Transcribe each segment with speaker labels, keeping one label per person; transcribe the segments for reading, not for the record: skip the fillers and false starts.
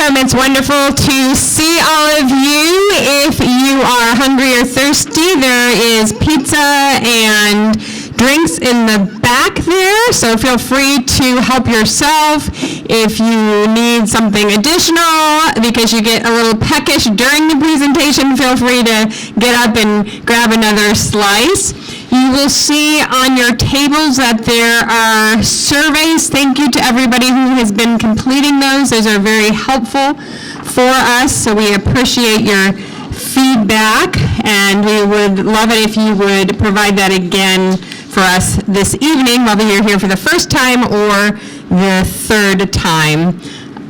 Speaker 1: welcome. It's wonderful to see all of you. If you are hungry or thirsty, there is pizza and drinks in the back there, so feel free to help yourself. If you need something additional because you get a little peckish during the presentation, feel free to get up and grab another slice. You will see on your tables that there are surveys. Thank you to everybody who has been completing those. Those are very helpful for us, so we appreciate your feedback, and we would love it if you would provide that again for us this evening, whether you're here for the first time or the third time.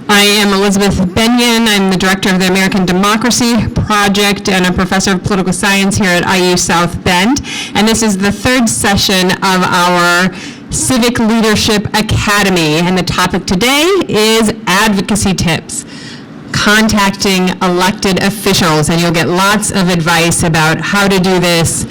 Speaker 1: I am Elizabeth Benyon. I'm the director of the American Democracy Project and a professor of political science here at IU South Bend. And this is the third session of our Civic Leadership Academy. And the topic today is advocacy tips, contacting elected officials. And you'll get lots of advice about how to do this,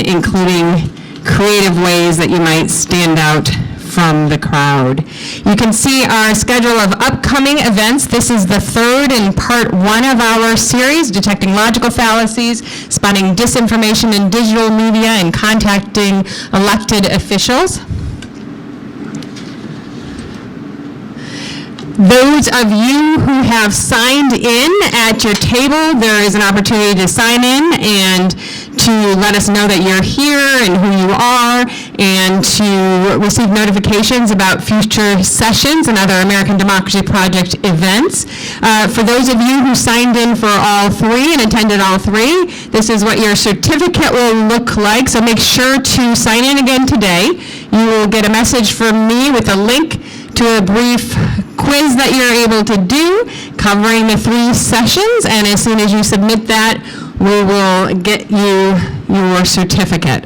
Speaker 1: including creative ways that you might stand out from the crowd. You can see our schedule of upcoming events. This is the third in part one of our series, Detecting Logical Fallacies, Spotting Disinformation in Digital Media, and Contacting Elected Officials. Those of you who have signed in at your table, there is an opportunity to sign in and to let us know that you're here and who you are, and to receive notifications about future sessions and other American Democracy Project events. For those of you who signed in for all three and attended all three, this is what your certificate will look like, so make sure to sign in again today. You will get a message from me with a link to a brief quiz that you're able to do covering the three sessions, and as soon as you submit that, we will get you your certificate.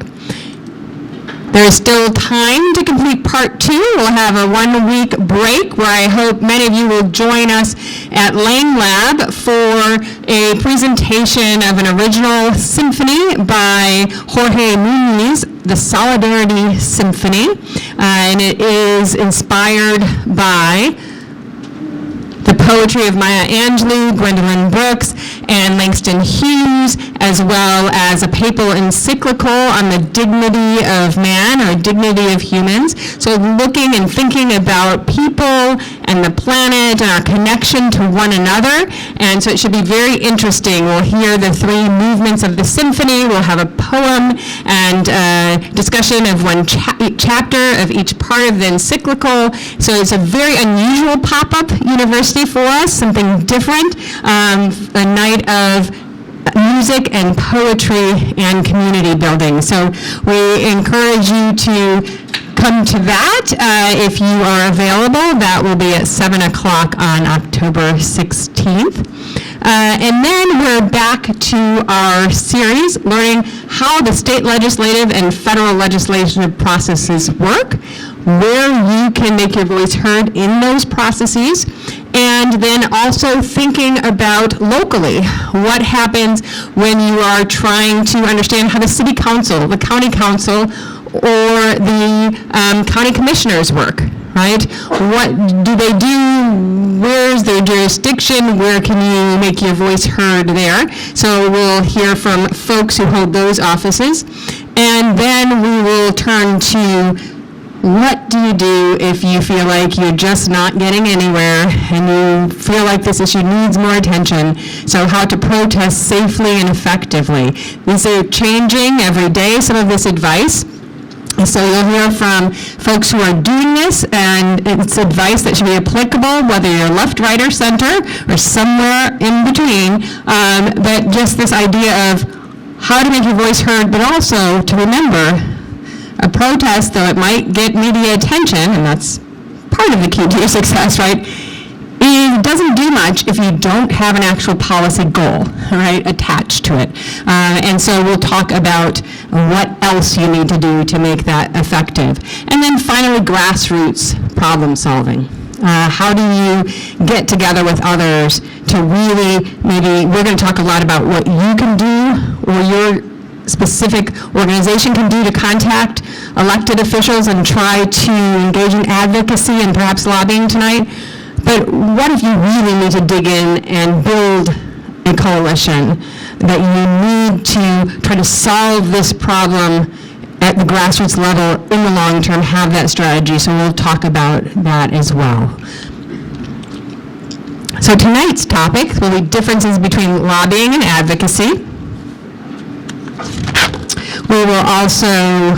Speaker 1: There is still time to complete part two. We'll have a 1-week break where I hope many of you will join us at Lang Lab for a presentation of an original symphony by Jorge Muniz, the Solidarity Symphony, and it is inspired by the poetry of Maya Angelou, Gwendolyn Brooks, and Langston Hughes, as well as a papal encyclical on the dignity of man, or dignity of humans. So looking and thinking about people and the planet and our connection to one another. And so it should be very interesting. We'll hear the three movements of the symphony. We'll have a poem and a discussion of one chapter of each part of the encyclical. So it's a very unusual pop-up university for us, something different, a night of music and poetry and community building. So we encourage you to come to that if you are available. That will be at 7 o'clock on October 16th. And then we're back to our series, learning how the state legislative and federal legislative processes work, where you can make your voice heard in those processes, and then also thinking about locally what happens when you are trying to understand how the city council, the county council, or the county commissioners work, right? What do they do? Where's their jurisdiction? Where can you make your voice heard there? So we'll hear from folks who hold those offices. And then we will turn to what do you do if you feel like you're just not getting anywhere and you feel like this issue needs more attention? So how to protest safely and effectively. These are changing every day, some of this advice. So you'll hear from folks who are doing this, and it's advice that should be applicable whether you're left, right, or center, or somewhere in between. But just this idea of how to make your voice heard, but also to remember a protest, though it might get media attention, and that's part of the key to your success, right? It doesn't do much if you don't have an actual policy goal, right, attached to it. And so we'll talk about what else you need to do to make that effective. And then finally, grassroots problem solving. How do you get together with others to really, maybe we're going to talk a lot about what you can do or your specific organization can do to contact elected officials and try to engage in advocacy and perhaps lobbying tonight. But what if you really need to dig in and build a coalition, that you need to try to solve this problem at the grassroots level in the long term, have that strategy. So we'll talk about that as well. So tonight's topic will be differences between lobbying and advocacy. We will also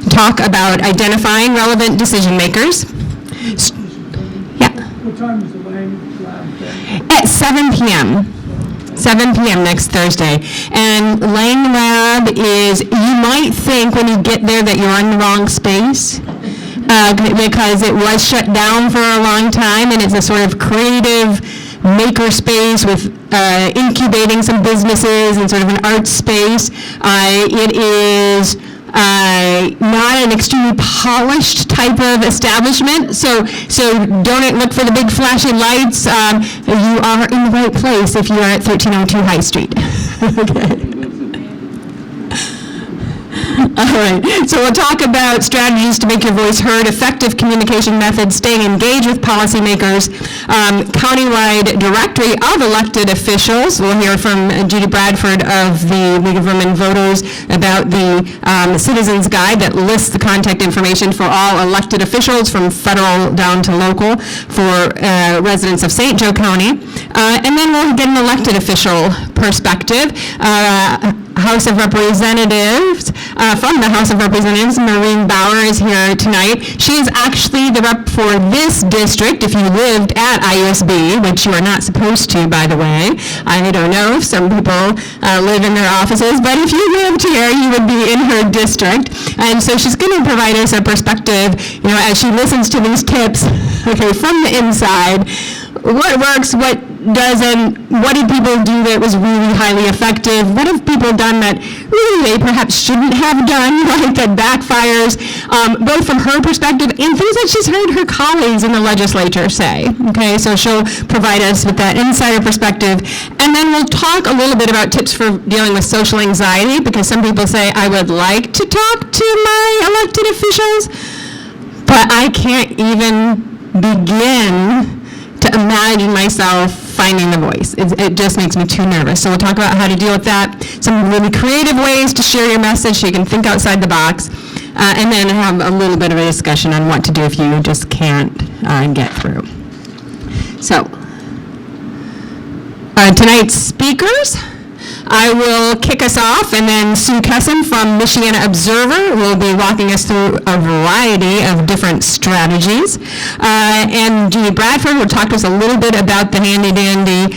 Speaker 1: talk about identifying relevant decision makers. Yeah.
Speaker 2: What time is the Lang Lab?
Speaker 1: At 7 p.m. 7 p.m. next Thursday. And Lang Lab is, you might think when you get there that you're in the wrong space, because it was shut down for a long time, and it's a sort of creative maker space with incubating some businesses and sort of an art space. It is not an extremely polished type of establishment, so don't look for the big flashy lights. You are in the right place if you are at 1302 High Street. Okay. All right, so we'll talk about strategies to make your voice heard, effective communication methods, staying engaged with policymakers, countywide directory of elected officials. We'll hear from Judy Bradford of the League of Women Voters about the Citizens Guide that lists the contact information for all elected officials from federal down to local for residents of St. Joe County. And then we'll get an elected official perspective. House of Representatives, from the House of Representatives, Maureen Bauer is here tonight. She is actually the rep for this district. If you lived at IUSB, which you are not supposed to, by the way, I don't know if some people live in their offices, but if you lived here, you would be in her district. And so she's going to provide us a perspective, as she listens to these tips, okay, from the inside. What works, what doesn't, what did people do that was really highly effective, what have people done that really they perhaps shouldn't have done, right, that backfires, both from her perspective and things that she's heard her colleagues in the legislature say, okay, so she'll provide us with that insider perspective, and then we'll talk a little bit about tips for dealing with social anxiety, because some people say, I would like to talk to my elected officials, but I can't even begin to imagine myself finding the voice. It just makes me too nervous. So we'll talk about how to deal with that, some really creative ways to share your message so you can think outside the box, and then have a little bit of a discussion on what to do if you just can't get through. So, tonight's speakers, I will kick us off, and then Sue Kesson from Michiana Observer will be walking us through a variety of different strategies. And Judy Bradford will talk to us a little bit about the handy-dandy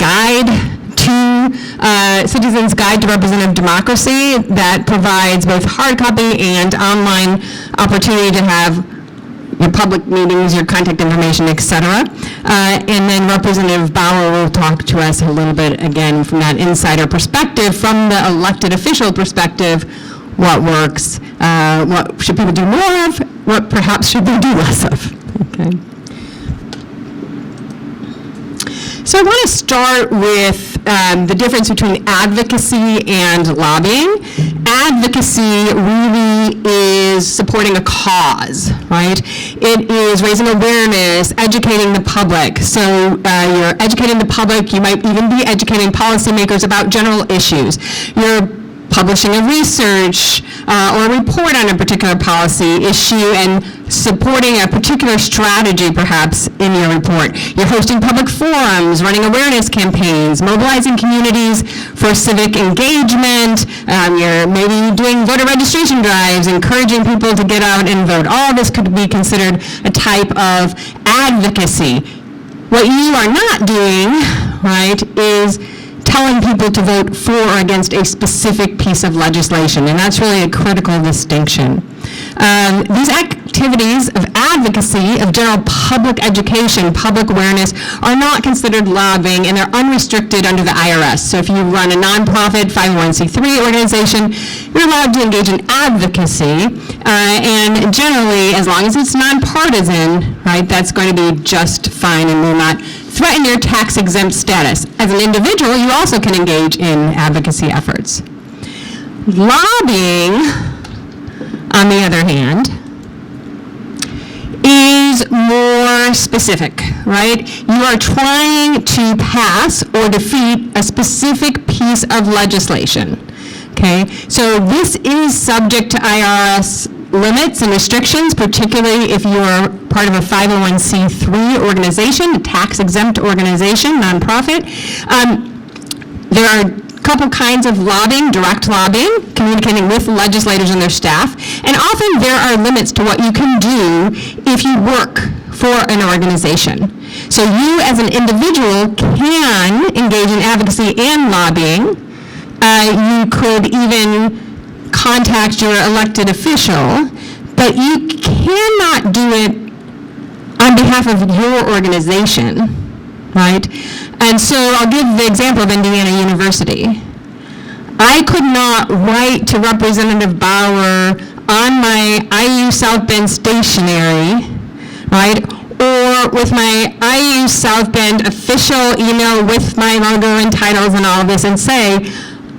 Speaker 1: guide to Citizens Guide to Representative Democracy that provides both hard copy and online opportunity to have your public meetings, your contact information, etc. And then Representative Bauer will talk to us a little bit, again, from that insider perspective, from the elected official perspective, what works, what should people do more of, what perhaps should they do less of, okay? So I want to start with the difference between advocacy and lobbying. Advocacy really is supporting a cause, right? It is raising awareness, educating the public. So you're educating the public, you might even be educating policymakers about general issues. You're publishing a research or a report on a particular policy issue and supporting a particular strategy, perhaps, in your report. You're hosting public forums, running awareness campaigns, mobilizing communities for civic engagement. You're maybe doing voter registration drives, encouraging people to get out and vote. All this could be considered a type of advocacy. What you are not doing, right, is telling people to vote for or against a specific piece of legislation, and that's really a critical distinction. These activities of advocacy, of general public education, public awareness, are not considered lobbying, and they're unrestricted under the IRS. So if you run a nonprofit 501c3 organization, you're allowed to engage in advocacy, and generally, as long as it's nonpartisan, right, that's going to be just fine and will not threaten your tax-exempt status. As an individual, you also can engage in advocacy efforts. Lobbying, on the other hand, is more specific, right? You are trying to pass or defeat a specific piece of legislation, okay? So this is subject to IRS limits and restrictions, particularly if you're part of a 501c3 organization, a tax-exempt organization, nonprofit. There are a couple kinds of lobbying, direct lobbying, communicating with legislators and their staff, and often there are limits to what you can do if you work for an organization. So you as an individual can engage in advocacy and lobbying. You could even contact your elected official, but you cannot do it on behalf of your organization, right? And so I'll give the example of Indiana University. I could not write to Representative Bauer on my IU South Bend stationery, right? Or with my IU South Bend official email with my logo and titles and all of this and say,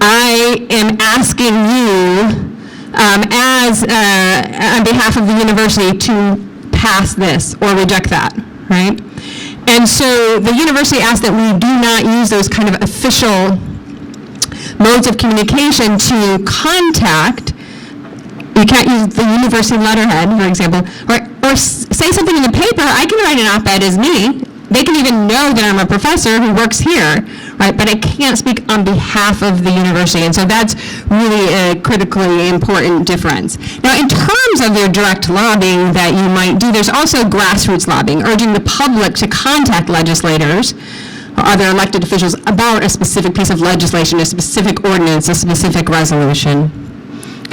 Speaker 1: I am asking you on behalf of the university to pass this or reject that, right? And so the university asked that we do not use those kind of official modes of communication to contact. You can't use the university letterhead, for example, or say something in the paper. I can write an op-ed as me. They can even know that I'm a professor who works here, right? But I can't speak on behalf of the university, and so that's really a critically important difference. Now, in terms of your direct lobbying that you might do, there's also grassroots lobbying, urging the public to contact legislators or other elected officials about a specific piece of legislation, a specific ordinance, a specific resolution.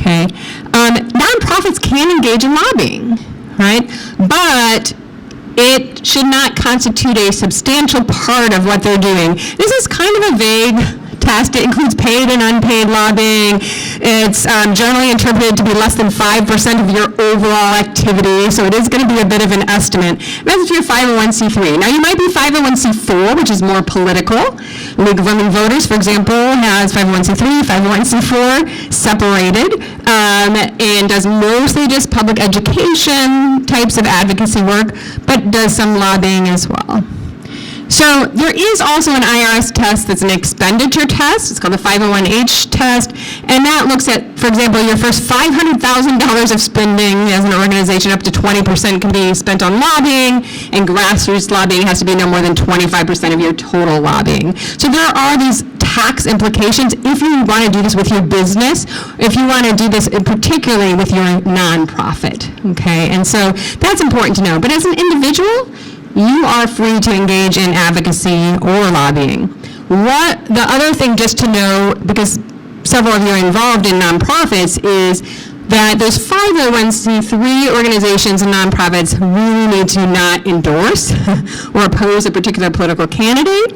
Speaker 1: Okay, nonprofits can engage in lobbying, right? But it should not constitute a substantial part of what they're doing. This is kind of a vague test. It includes paid and unpaid lobbying. It's generally interpreted to be less than 5% of your overall activity, so it is going to be a bit of an estimate. That's if you're 501c3. Now, you might be 501c4, which is more political. League of Women Voters, for example, has 501c3, 501c4 separated, and does mostly just public education types of advocacy work, but does some lobbying as well. So there is also an IRS test that's an expenditure test. It's called the 501H test, and that looks at, for example, your first $500,000 of spending as an organization, up to 20% can be spent on lobbying, and grassroots lobbying has to be no more than 25% of your total lobbying. So there are these tax implications if you want to do this with your business, if you want to do this particularly with your nonprofit, okay? And so that's important to know. But as an individual, you are free to engage in advocacy or lobbying. The other thing just to know, because several of you are involved in nonprofits, is that those 501c3 organizations and nonprofits really need to not endorse or oppose a particular political candidate,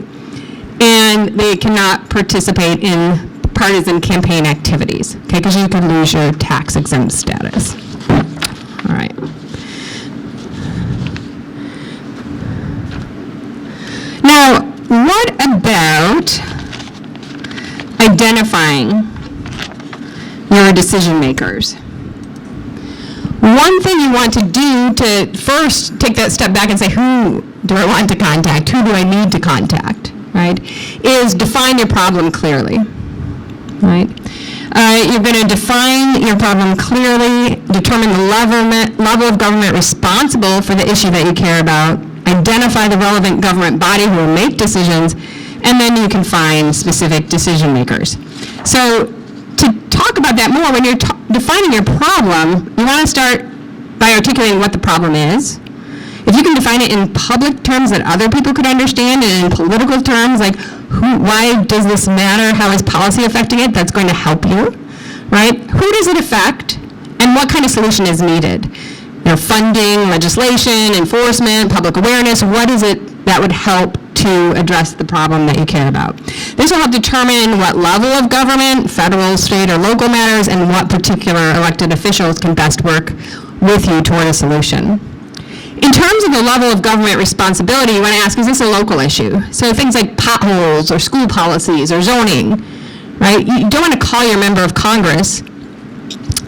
Speaker 1: and they cannot participate in partisan campaign activities, okay, because you could lose your tax-exempt status. All right. Now, what about identifying your decision makers? One thing you want to do to first take that step back and say, who do I want to contact? Who do I need to contact, right? Is define your problem clearly, right? You're going to define your problem clearly, determine the level of government responsible for the issue that you care about, identify the relevant government body who will make decisions, and then you can find specific decision makers. So to talk about that more, when you're defining your problem, you want to start by articulating what the problem is. If you can define it in public terms that other people could understand, and in political terms, like why does this matter, how is policy affecting it, that's going to help you, right? Who does it affect, and what kind of solution is needed? You know, funding, legislation, enforcement, public awareness, what is it that would help to address the problem that you care about? This will help determine what level of government, federal, state, or local matters, and what particular elected officials can best work with you toward a solution. In terms of the level of government responsibility, you want to ask, is this a local issue? So things like potholes or school policies or zoning, right? You don't want to call your member of Congress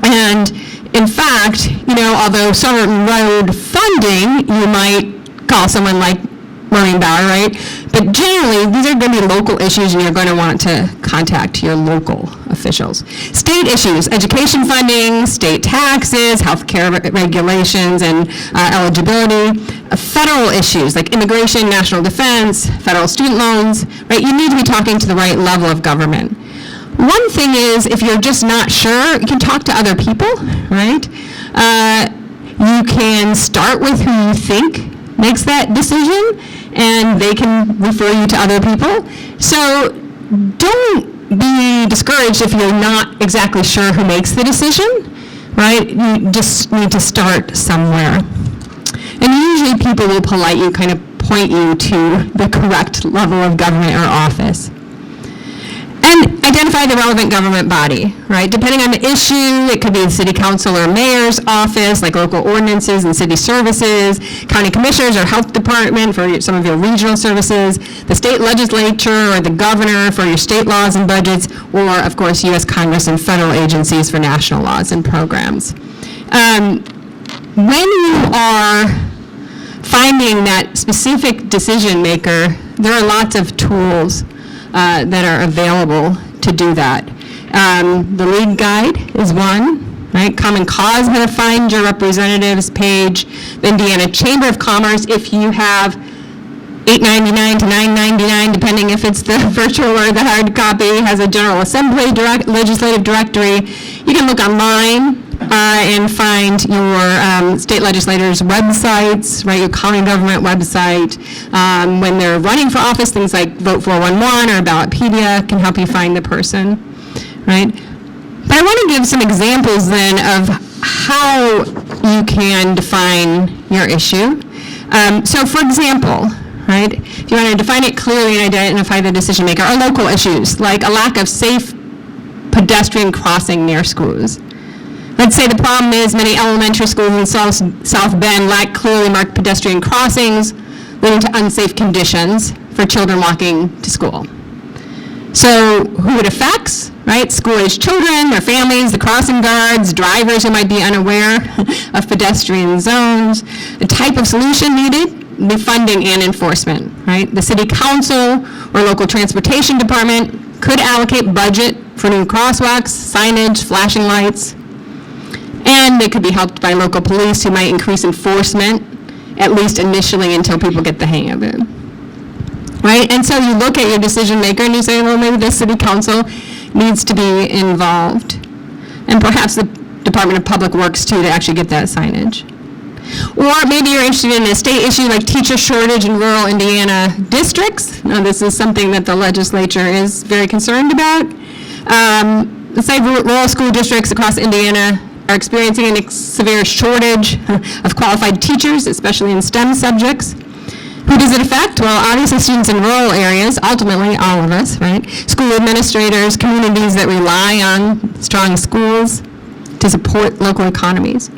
Speaker 1: and In fact, although certain road funding, you might call someone like Maureen Bauer, right? But generally, these are going to be local issues, and you're going to want to contact your local officials. State issues, education funding, state taxes, healthcare regulations, and eligibility. Federal issues like immigration, national defense, federal student loans, right? You need to be talking to the right level of government. One thing is, if you're just not sure, you can talk to other people, right? You can start with who you think makes that decision, and they can refer you to other people. So don't be discouraged if you're not exactly sure who makes the decision, right? You just need to start somewhere. And usually people will politely kind of point you to the correct level of government or office. And identify the relevant government body, right? Depending on the issue, it could be the city council or mayor's office, like local ordinances and city services, county commissioners or health department for some of your regional services, the state legislature or the governor for your state laws and budgets, or of course U.S. Congress and federal agencies for national laws and programs. When you are finding that specific decision maker, there are lots of tools that are available to do that. The lead guide is one, right? Common Cause, how to find your representatives page. The Indiana Chamber of Commerce, if you have $8.99 to $9.99, depending if it's the virtual or the hard copy, has a General Assembly legislative directory. You can look online and find your state legislators' websites, right, your county government website. When they're running for office, things like Vote 411 or Ballotpedia can help you find the person, right? But I want to give some examples then of how you can define your issue. So for example, right, if you want to define it clearly and identify the decision maker, or local issues, like a lack of safe pedestrian crossing near schools. Let's say the problem is many elementary schools in South Bend lack clearly marked pedestrian crossings, leading to unsafe conditions for children walking to school. So who it affects, right? School-aged children, their families, the crossing guards, drivers who might be unaware of pedestrian zones. The type of solution needed, the funding and enforcement, right? The city council or local transportation department could allocate budget for new crosswalks, signage, flashing lights, and they could be helped by local police who might increase enforcement, at least initially until people get the hang of it. Right? And so you look at your decision maker and you say, well, maybe the city council needs to be involved. And perhaps the Department of Public Works too, to actually get that signage. Or maybe you're interested in a state issue like teacher shortage in rural Indiana districts. Now this is something that the legislature is very concerned about. Let's say rural school districts across Indiana are experiencing a severe shortage of qualified teachers, especially in STEM subjects. Who does it affect? Well, obviously students in rural areas, ultimately all of us, right? School administrators, communities that rely on strong schools to support local economies.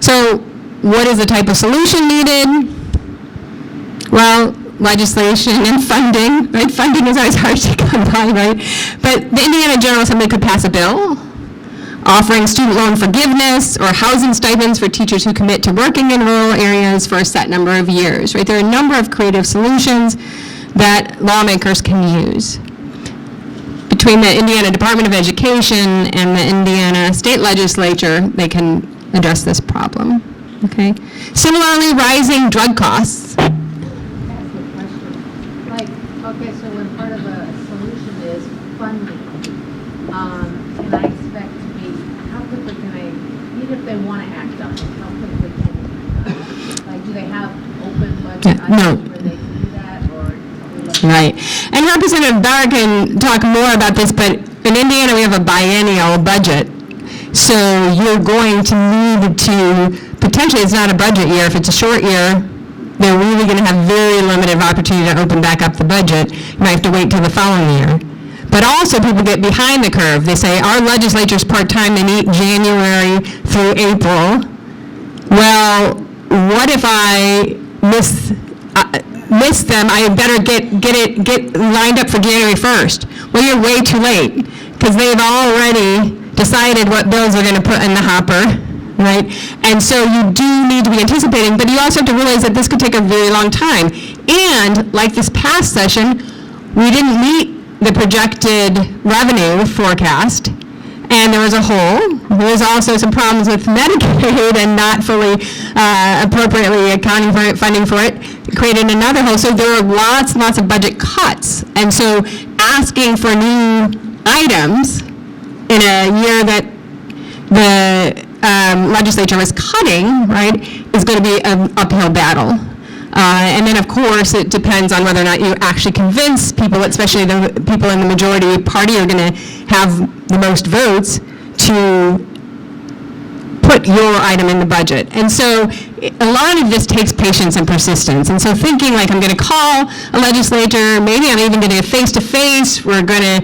Speaker 1: So what is the type of solution needed? Well, legislation and funding, right? Funding is always hard to come by, right? But the Indiana General Assembly could pass a bill offering student loan forgiveness or housing stipends for teachers who commit to working in rural areas for a set number of years, right? There are a number of creative solutions that lawmakers can use. Between the Indiana Department of Education and the Indiana State Legislature, they can address this problem, okay? Similarly, rising drug costs.
Speaker 3: Ask a question. Like, okay, so when part of a solution is funding, can I expect to be, how quickly can I, even if they want to act on it, how quickly can they? Like, do they have open budget items where they can do that, or?
Speaker 1: Right. And Representative Bauer can talk more about this, but in Indiana we have a biennial budget. So you're going to need to, potentially it's not a budget year, if it's a short year, they're really going to have very limited opportunity to open back up the budget. You might have to wait till the following year. But also people get behind the curve. They say, our legislature's part-time, they meet January through April. Well, what if I miss them? I better get lined up for January 1st. Well, you're way too late because they've already decided what bills are going to put in the hopper, right? And so you do need to be anticipating, but you also have to realize that this could take a very long time. And like this past session, we didn't meet the projected revenue forecast, and there was a hole. There was also some problems with Medicaid and not fully appropriately accounting for it, funding for it, created another hole. So there were lots and lots of budget cuts. And so asking for new items in a year that the legislature was cutting, right, is going to be an uphill battle. And then, of course, it depends on whether or not you actually convince people, especially the people in the majority party are going to have the most votes, to put your item in the budget. And so a lot of this takes patience and persistence. And so thinking like I'm going to call a legislator, maybe I'm even going to get face-to-face, we're going to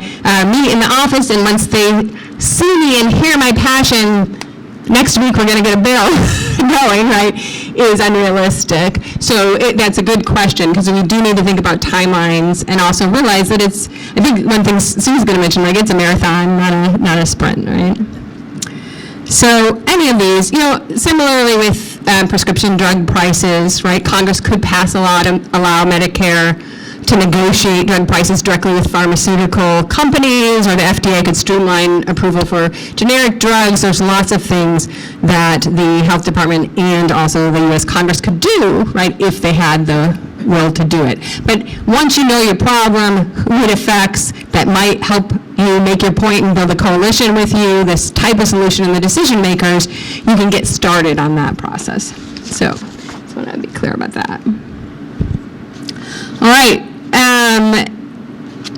Speaker 1: meet in the office, and once they see me and hear my passion, next week we're going to get a bill going, right, is unrealistic. So that's a good question, because we do need to think about timelines and also realize that it's, I think one thing Sue's going to mention, like, it's a marathon, not a sprint, right? So any of these, similarly with prescription drug prices, right, Congress could pass a law to allow Medicare to negotiate drug prices directly with pharmaceutical companies, or the FDA could streamline approval for generic drugs. There's lots of things that the health department and also the U.S. Congress could do, right, if they had the will to do it. But once you know your problem, who it affects, that might help you make your point and build a coalition with you, this type of solution, and the decision makers, you can get started on that process. So just want to be clear about that. All right.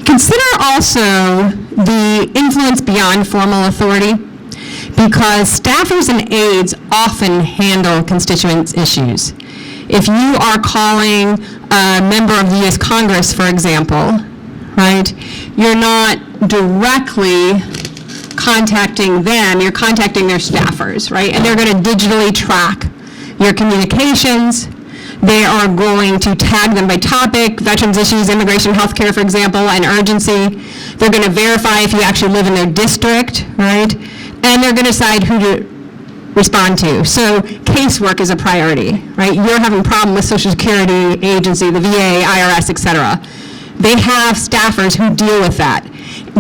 Speaker 1: Consider also the influence beyond formal authority, because staffers and aides often handle constituents' issues. If you are calling a member of the U.S. Congress, for example, right, you're not directly contacting them, you're contacting their staffers, right? And they're going to digitally track your communications. They are going to tag them by topic, veterans issues, immigration, healthcare, for example, and urgency. They're going to verify if you actually live in their district, right? And they're going to decide who to respond to. So casework is a priority, right? You're having a problem with Social Security agency, the VA, IRS, et cetera. They have staffers who deal with that,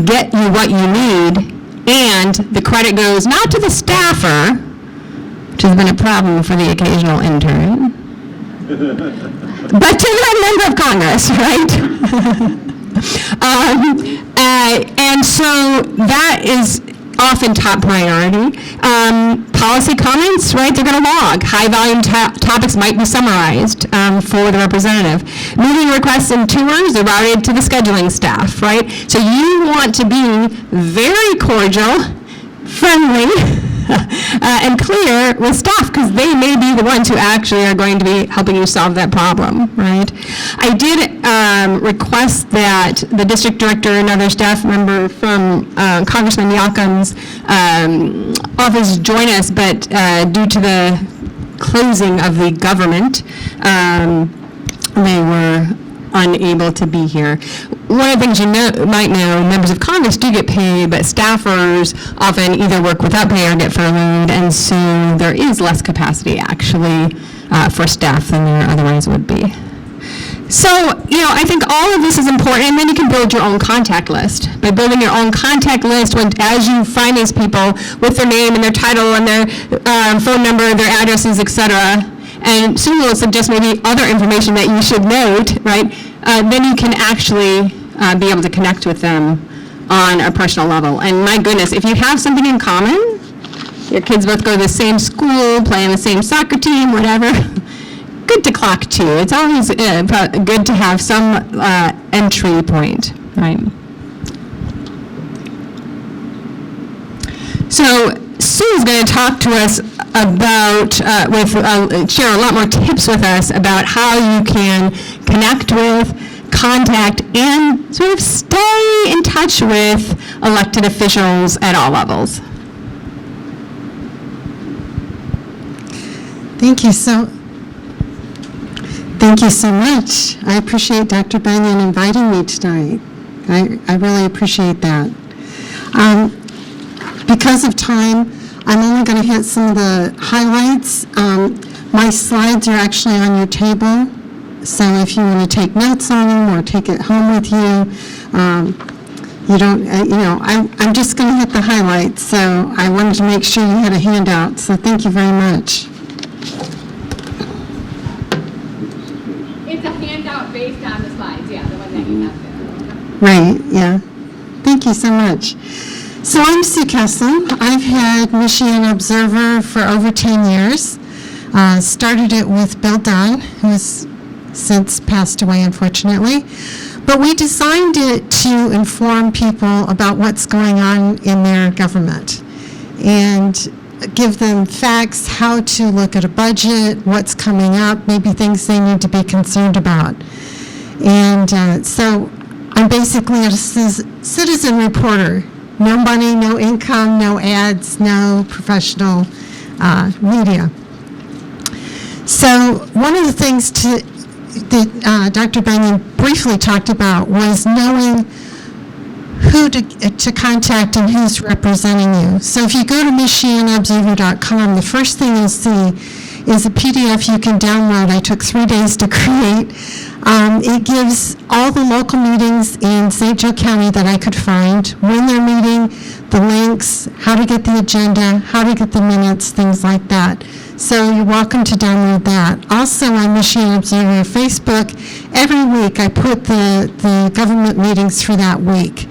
Speaker 1: get you what you need, and the credit goes not to the staffer, which has been a problem for the occasional intern, but to the member of Congress, right? And so that is often top priority. Policy comments, right, they're going to log. High-volume topics might be summarized for the representative. Meeting requests and tours are routed to the scheduling staff, right? So you want to be very cordial, friendly, and clear with staff, because they may be the ones who actually are going to be helping you solve that problem, right? I did request that the district director and other staff member from Congressman Yakum's office join us, but due to the closing of the government, they were unable to be here. One of the things you might know, members of Congress do get paid, but staffers often either work without pay or get furloughed, and so there is less capacity actually for staff than there otherwise would be. So, I think all of this is important, and then you can build your own contact list. By building your own contact list, as you find these people with their name and their title and their phone number, their addresses, etc., and soon we'll suggest maybe other information that you should note, right? Then you can actually be able to connect with them on a personal level. And my goodness, if you have something in common, your kids both go to the same school, play in the same soccer team, whatever, good to clock to. It's always good to have some entry point, right? So Sue's going to talk to us about, share a lot more tips with us about how you can connect with, contact, and sort of stay in touch with elected officials at all levels.
Speaker 4: Thank you so much. I appreciate Dr. Benyon inviting me tonight. I really appreciate that. Because of time, I'm only going to hit some of the highlights. My slides are actually on your table, so if you want to take notes on them or take it home with you, you don't, I'm just going to hit the highlights, so I wanted to make sure you had a handout, so thank you very much.
Speaker 5: It's a handout based on the slides, yeah, the one that you have there.
Speaker 4: Right, yeah. Thank you so much. So I'm Sue Kessel. I've had Michigan Observer for over 10 years. Started it with Bill Dunn, who has since passed away, unfortunately. But we designed it to inform people about what's going on in their government and give them facts, how to look at a budget, what's coming up, maybe things they need to be concerned about. And so I'm basically a citizen reporter. No money, no income, no ads, no professional media. So one of the things that Dr. Benyon briefly talked about was knowing who to contact and who's representing you. So if you go to MichiganObserver.com, the first thing you'll see is a PDF you can download. I took 3 days to create. It gives all the local meetings in St. Joe County that I could find, when they're meeting, the links, how to get the agenda, how to get the minutes, things like that. So you're welcome to download that. Also on Michigan Observer Facebook, every week I put the government meetings for that week.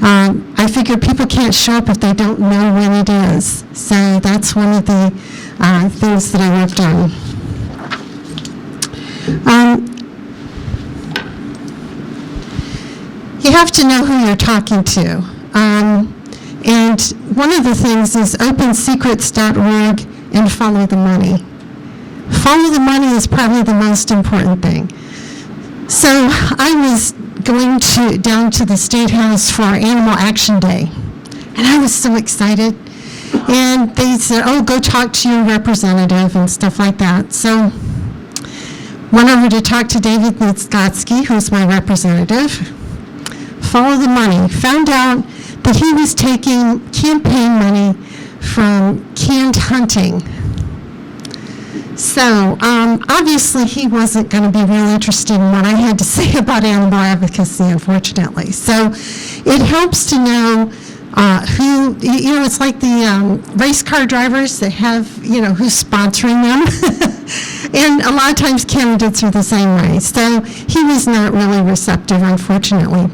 Speaker 4: I figure people can't show up if they don't know when it is. So that's one of the things that I worked on. You have to know who you're talking to. And one of the things is opensecrets.org and follow the money. Follow the money is probably the most important thing. So I was going down to the State House for Animal Action Day, and I was so excited. And they said, oh, go talk to your representative and stuff like that. So went over to talk to David Nitskotsky, who's my representative. Follow the money. Found out that he was taking campaign money from canned hunting. So obviously he wasn't going to be real interested in what I had to say about animal advocacy, unfortunately. So it helps to know who, it's like the race car drivers that have, who's sponsoring them. And a lot of times candidates are the same way. So he was not really receptive, unfortunately.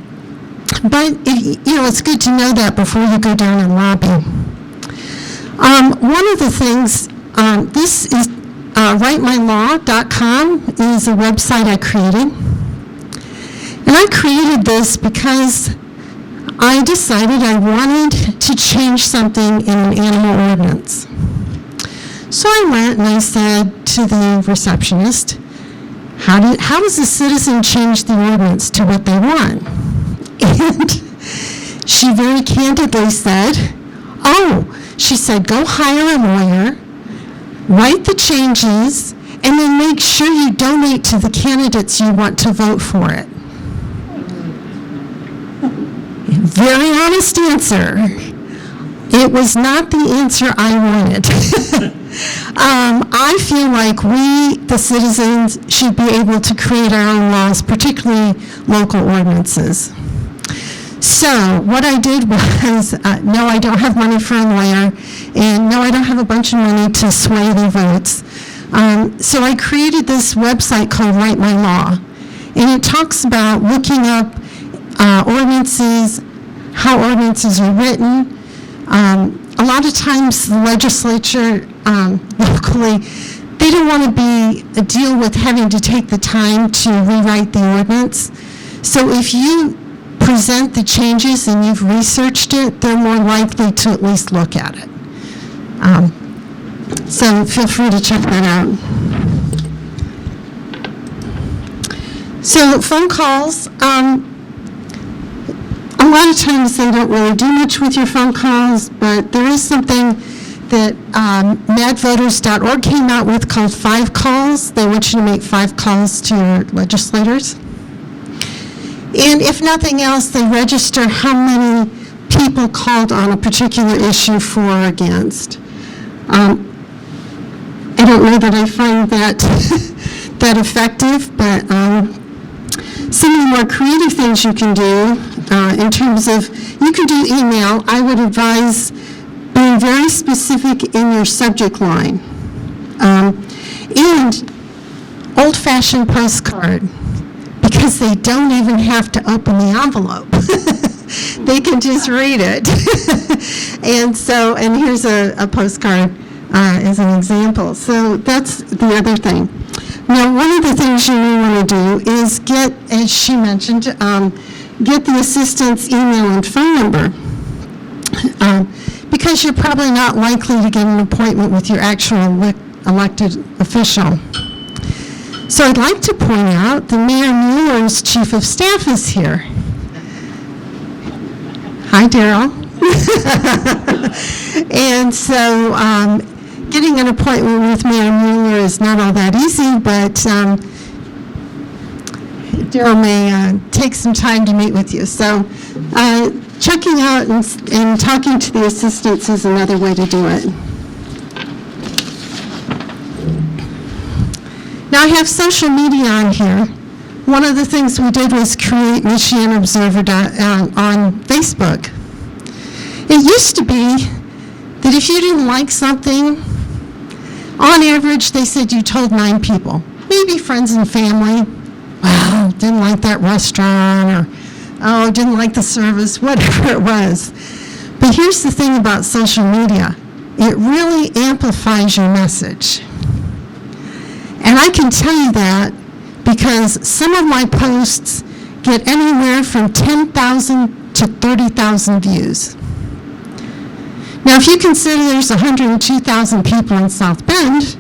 Speaker 4: But, it's good to know that before you go down and lobby. One of the things, this is WriteMyLaw.com is a website I created. And I created this because I decided I wanted to change something in an animal ordinance. So I went and I said to the receptionist, how does a citizen change the ordinance to what they want? And she very candidly said, she said, go hire a lawyer, write the changes, and then make sure you donate to the candidates you want to vote for it. Very honest answer. It was not the answer I wanted. I feel like we, the citizens, should be able to create our own laws, particularly local ordinances. So what I did was, no, I don't have money for a lawyer, and no, I don't have a bunch of money to sway the votes. So I created this website called Write My Law, and it talks about looking up ordinances, how ordinances are written. A lot of times the legislature locally, they don't want to deal with having to take the time to rewrite the ordinance. So if you present the changes and you've researched it, they're more likely to at least look at it. So feel free to check that out. So phone calls, a lot of times they don't really do much with your phone calls, but there is something that madvoters.org came out with called 5 calls. They want you to make 5 calls to your legislators. And if nothing else, they register how many people called on a particular issue for or against. I don't know that I find that that effective, but some of the more creative things you can do in terms of, you can do email. I would advise being very specific in your subject line. And old-fashioned postcard, because they don't even have to open the envelope. They can just read it. And here's a postcard as an example. So that's the other thing. Now, one of the things you may want to do is get, as she mentioned, get the assistant's email and phone number. Because you're probably not likely to get an appointment with your actual elected official. So I'd like to point out that Mayor Mueller's chief of staff is here. Hi, Daryl. And so getting an appointment with Mayor Mueller is not all that easy, but Daryl may take some time to meet with you. So checking out and talking to the assistants is another way to do it. Now I have social media on here. One of the things we did was create Michigan Observer on Facebook. It used to be that if you didn't like something, on average they said you told 9 people, maybe friends and family. Wow, didn't like that restaurant, or oh, didn't like the service, whatever it was. But here's the thing about social media. It really amplifies your message. And I can tell you that because some of my posts get anywhere from 10,000 to 30,000 views. Now, if you consider there's 102,000 people in South Bend,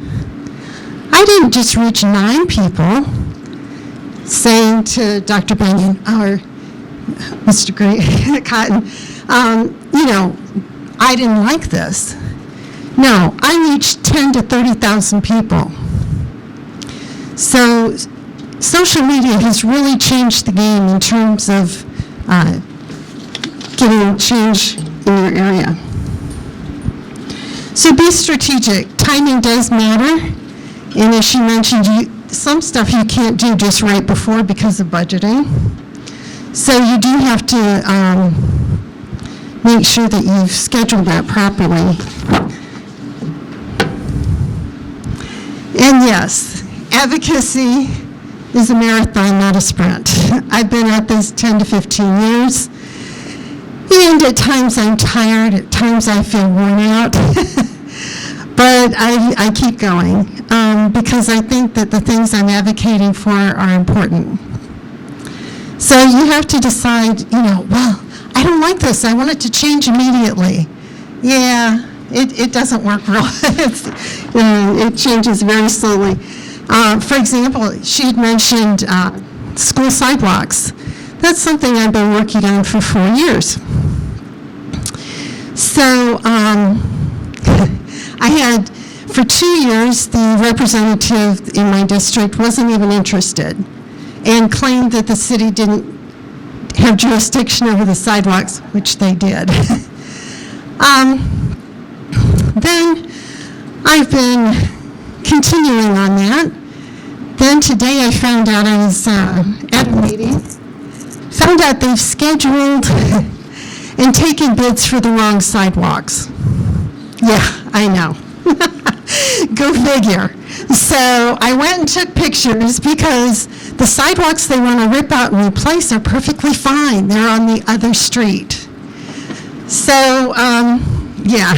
Speaker 4: I didn't just reach 9 people saying to Dr. Benyon or Mr. Cotton, I didn't like this. No, I reached 10 to 30,000 people. So social media has really changed the game in terms of getting change in your area. So be strategic. Timing does matter. And as she mentioned, some stuff you can't do just right before because of budgeting. So you do have to make sure that you've scheduled that properly. And yes, advocacy is a marathon, not a sprint. I've been at this 10 to 15 years, and at times I'm tired, at times I feel worn out, but I keep going because I think that the things I'm advocating for are important. So you have to decide, well, I don't like this, I want it to change immediately. Yeah, it doesn't work real. It changes very slowly. For example, she had mentioned school sidewalks. That's something I've been working on for 4 years. So I had, for 2 years, the representative in my district wasn't even interested and claimed that the city didn't have jurisdiction over the sidewalks, which they did. Then I've been continuing on that. Then today I found out I was at a meeting, found out they've scheduled and taken bids for the wrong sidewalks. Yeah, I know. Go figure. So I went and took pictures because the sidewalks they want to rip out and replace are perfectly fine. They're on the other street. So, yeah.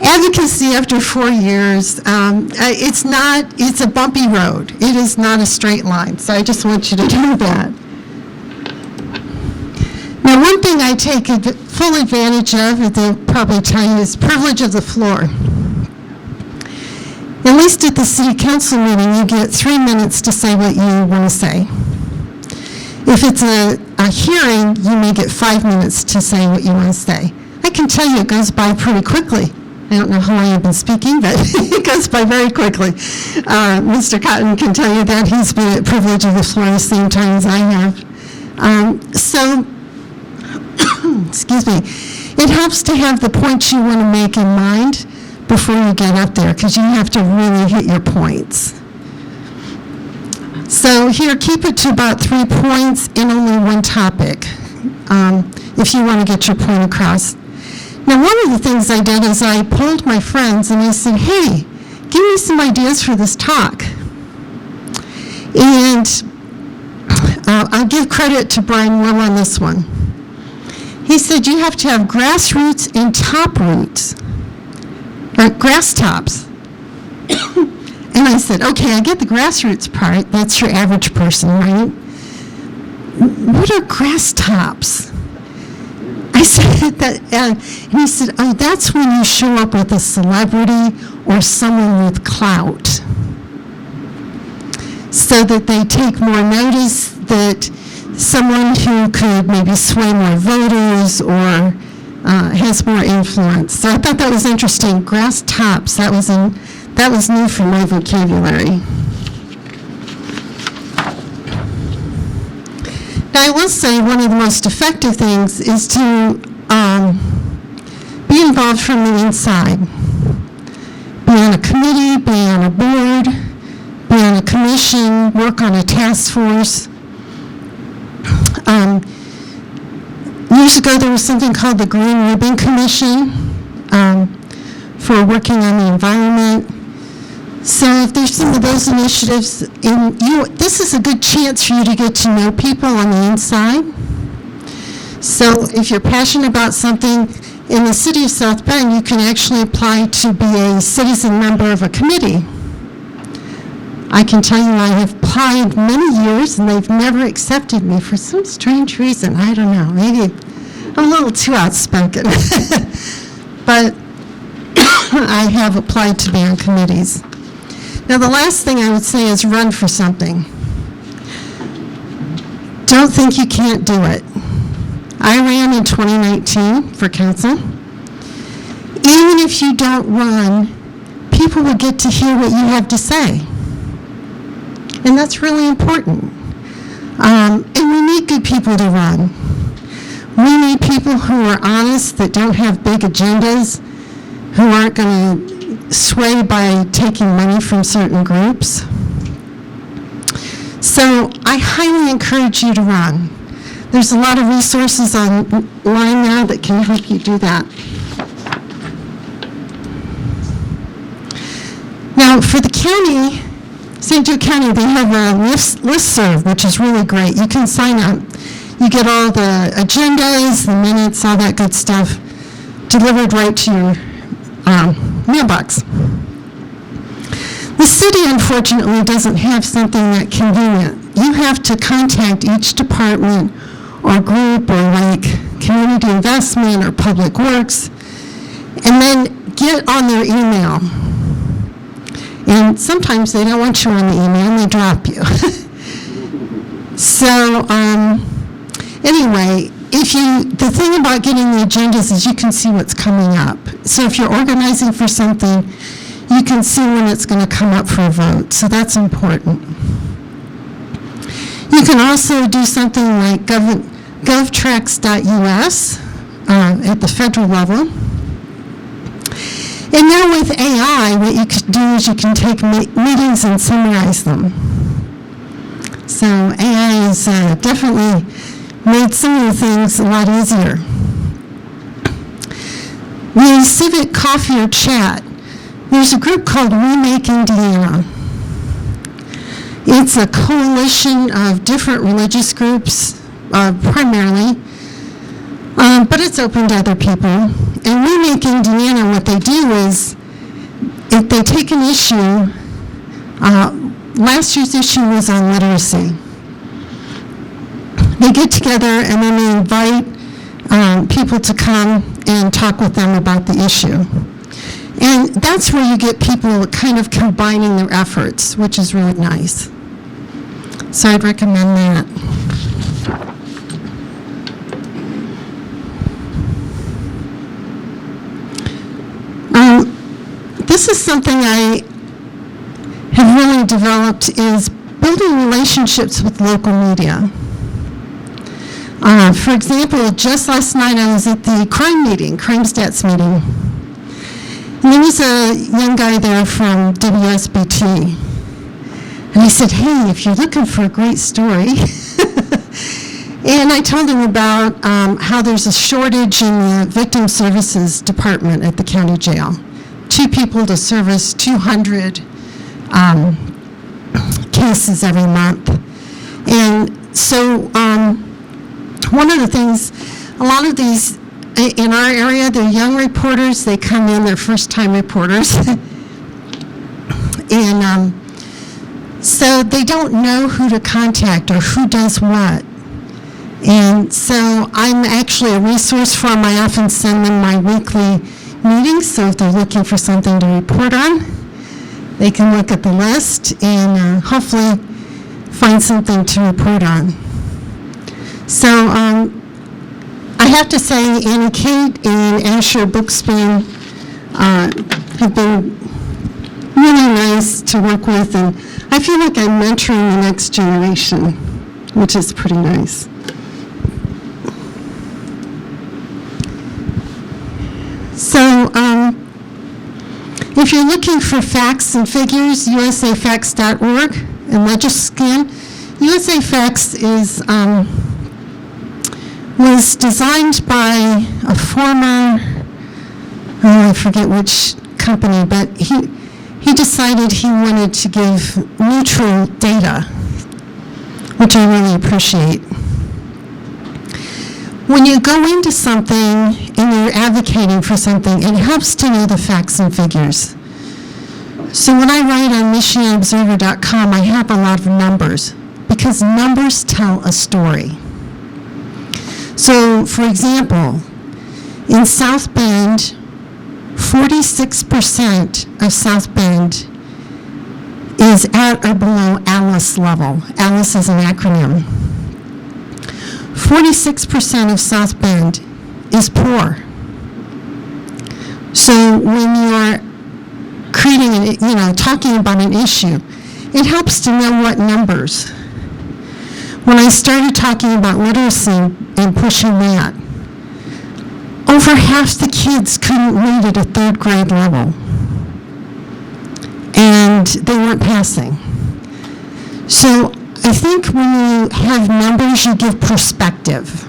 Speaker 4: Advocacy after 4 years, it's a bumpy road. It is not a straight line, so I just want you to know that. Now, one thing I take full advantage of, they'll probably tell you, is privilege of the floor. At least at the city council meeting, you get 3 minutes to say what you want to say. If it's a hearing, you may get 5 minutes to say what you want to say. I can tell you it goes by pretty quickly. I don't know how long I've been speaking, but it goes by very quickly. Mr. Cotton can tell you that. He's been at privilege of the floor the same time as I have. Excuse me, it helps to have the points you want to make in mind before you get up there, because you have to really hit your points. So here, keep it to about 3 points in only one topic, if you want to get your point across. Now, one of the things I did is I polled my friends and I said, hey, give me some ideas for this talk. And I'll give credit to Brian Will on this one. He said you have to have grassroots and top roots, or grass tops. And I said, okay, I get the grassroots part. That's your average person, right? What are grass tops? I said that, and he said, oh, that's when you show up with a celebrity or someone with clout, so that they take more notice, that someone who could maybe sway more voters or has more influence. So I thought that was interesting. Grass tops, that was new for my vocabulary. Now, I will say one of the most effective things is to be involved from the inside. Be on a committee, be on a board, be on a commission, work on a task force. Years ago, there was something called the Green Ribbon Commission for working on the environment. So if there's some of those initiatives, this is a good chance for you to get to know people on the inside. So if you're passionate about something, in the city of South Bend, you can actually apply to be a citizen member of a committee. I can tell you I have applied many years and they've never accepted me for some strange reason. I don't know, maybe I'm a little too outspoken. But I have applied to be on committees. Now, the last thing I would say is run for something. Don't think you can't do it. I ran in 2019 for council. Even if you don't run, people will get to hear what you have to say. And that's really important. And we need good people to run. We need people who are honest, that don't have big agendas, who aren't going to sway by taking money from certain groups. So I highly encourage you to run. There's a lot of resources online now that can help you do that. Now, for the county, St. Joe County, they have a listserv, which is really great. You can sign up. You get all the agendas, the minutes, all that good stuff delivered right to your mailbox. The city, unfortunately, doesn't have something that convenient. You have to contact each department or group or like community investment or public works, and then get on their email. And sometimes they don't want you on the email and they drop you. So anyway, the thing about getting the agendas is you can see what's coming up. So if you're organizing for something, you can see when it's going to come up for a vote. So that's important. You can also do something like govtracks.us at the federal level. And now with AI, what you can do is you can take meetings and summarize them. So AI has definitely made some of the things a lot easier. The Civic Coffee or Chat, there's a group called We Make Indiana. It's a coalition of different religious groups, primarily, but it's open to other people. And We Make Indiana, what they do is, if they take an issue, last year's issue was on literacy. They get together and then they invite people to come and talk with them about the issue. And that's where you get people kind of combining their efforts, which is really nice. So I'd recommend that. This is something I have really developed, is building relationships with local media. For example, just last night I was at the crime stats meeting. And there was a young guy there from WSBT. And I said, hey, if you're looking for a great story, and I told him about how there's a shortage in the victim services department at the county jail. 2 people to service 200 cases every month. And so one of the things, a lot of these, in our area, they're young reporters. They come in, they're first-time reporters. And so they don't know who to contact or who does what. And so I'm actually a resource for them. I often send them my weekly meetings, so if they're looking for something to report on, they can look at the list and hopefully find something to report on. So I have to say, Annie Kate and Asher Bookspan have been really nice to work with, and I feel like I'm mentoring the next generation, which is pretty nice. So if you're looking for facts and figures, usafacts.org and Legiscan. USAFacts was designed by a former, I forget which company, but he decided he wanted to give neutral data, which I really appreciate. When you go into something and you're advocating for something, it helps to know the facts and figures. So when I write on MichiganObserver.com, I have a lot of numbers because numbers tell a story. So, for example, in South Bend, 46% of South Bend is at or below ALICE level. ALICE is an acronym. 46% of South Bend is poor. So when you're creating, talking about an issue, it helps to know what numbers. When I started talking about literacy and pushing that, over half the kids couldn't read at a 3rd grade level, and they weren't passing. So I think when you have numbers, you give perspective.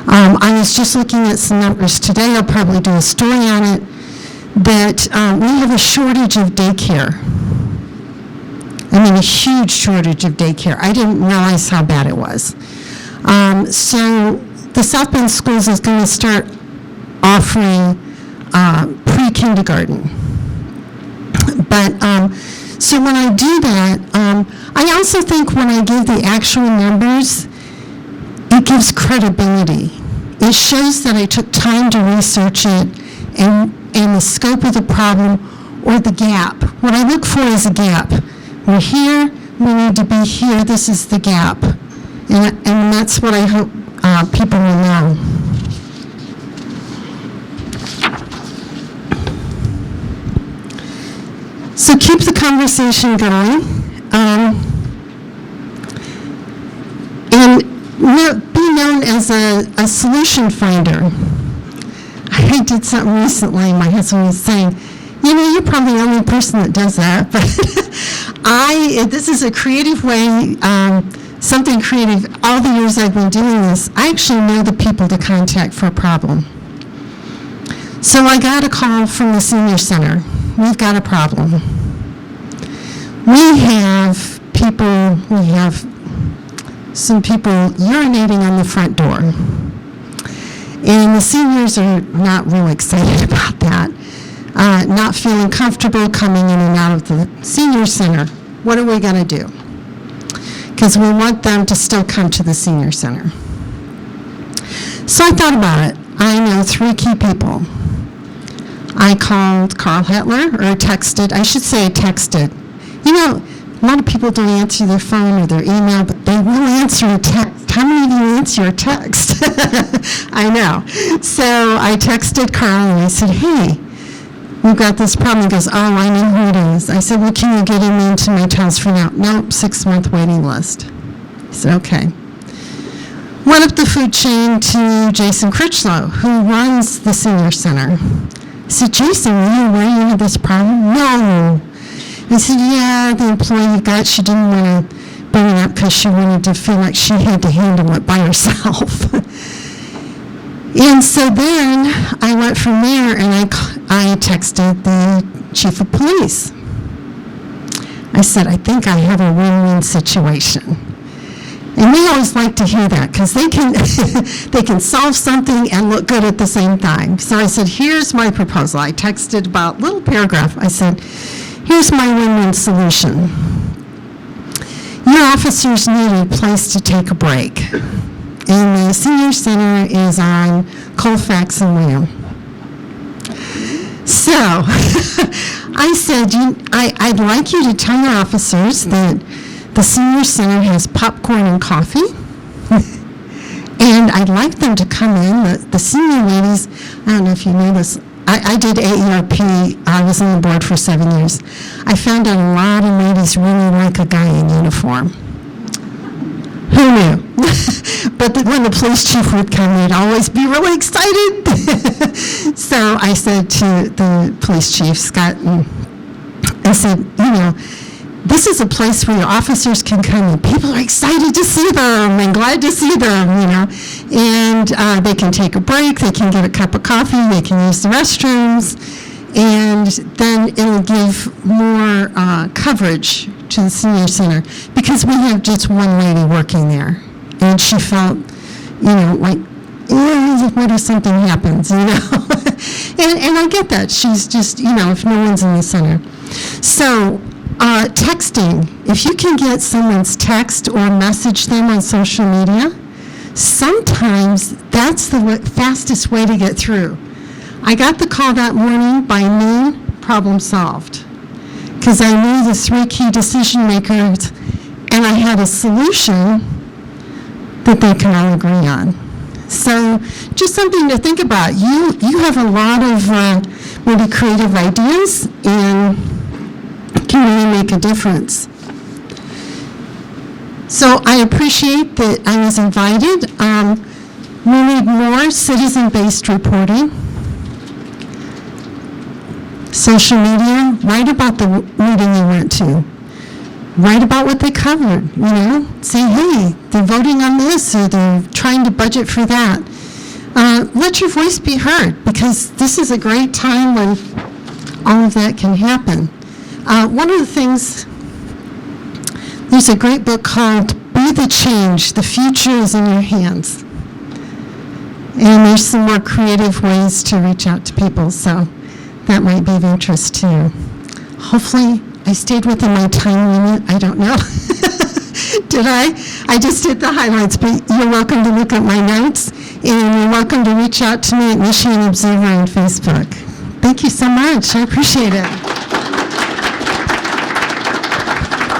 Speaker 4: I was just looking at some numbers today. I'll probably do a story on it, that we have a shortage of daycare. I mean, a huge shortage of daycare. I didn't realize how bad it was. So the South Bend Schools is going to start offering pre-kindergarten. But so when I do that, I also think when I give the actual numbers, it gives credibility. It shows that I took time to research it and the scope of the problem or the gap. What I look for is a gap. We're here, we need to be here, this is the gap. And that's what I hope people will know. So keep the conversation going. And be known as a solution finder. I did something recently, my husband was saying, you're probably the only person that does that, but this is a creative way, something creative. All the years I've been doing this, I actually know the people to contact for a problem. So I got a call from the senior center. We've got a problem. We have some people urinating on the front door. And the seniors are not real excited about that. Not feeling comfortable coming in and out of the senior center. What are we going to do? Because we want them to still come to the senior center. So I thought about it. I know 3 key people. I called Carl Hetler, or texted. A lot of people don't answer their phone or their email, but they will answer a text. How many of you answer a text? I know. So I texted Carl and I said, hey, we've got this problem. He goes, oh, I know who it is. I said, well, can you get him into my for now? Nope, 6-month waiting list. He said, okay. Went up the food chain to Jason Critchlow, who runs the senior center. I said, Jason, were you aware you had this problem? No. I said, yeah, the employee she didn't want to bring it up because she wanted to feel like she had to handle it by herself. And so then I went from there and I texted the chief of police. I said, I think I have a win-win situation. And they always like to hear that because they can solve something and look good at the same time. So I said, here's my proposal. I texted about a little paragraph. I said, here's my win-win solution. Your officers need a place to take a break. And the senior center is on Colfax and Lamb. So I said, I'd like you to tell your officers that the senior center has popcorn and coffee. And I'd like them to come in. The senior ladies, I don't know if you know this, I did AERP. I was on the board for 7 years. I found out a lot of ladies really like a guy in uniform. Who knew? But when the police chief would come, they'd always be really excited. So I said to the police chief, Scott, I said, this is a place where your officers can come and people are excited to see them and glad to see them, and they can take a break, they can get a cup of coffee, they can use the restrooms, and then it'll give more coverage to the senior center because we have just one lady working there, and she felt, like, what if something happens, and I get that. She's just, if no one's in the center. So, texting, if you can get someone's text or message them on social media, sometimes that's the fastest way to get through. I got the call that morning. By noon, problem solved. Because I knew the 3 key decision makers, and I had a solution that they can all agree on. So just something to think about. You have a lot of maybe creative ideas and can really make a difference. So I appreciate that I was invited. We need more citizen-based reporting. Social media, write about the meeting you went to. Write about what they covered, Say, hey, they're voting on this or they're trying to budget for that. Let your voice be heard because this is a great time when all of that can happen. One of the things, there's a great book called Be the Change, The Future is in Your Hands. And there's some more creative ways to reach out to people, so that might be of interest to you. Hopefully, I stayed within my time limit. I don't know. Did I? I just did the highlights, but you're welcome to look at my notes, and you're welcome to reach out to me at Michigan Observer on Facebook. Thank you so much. I appreciate it.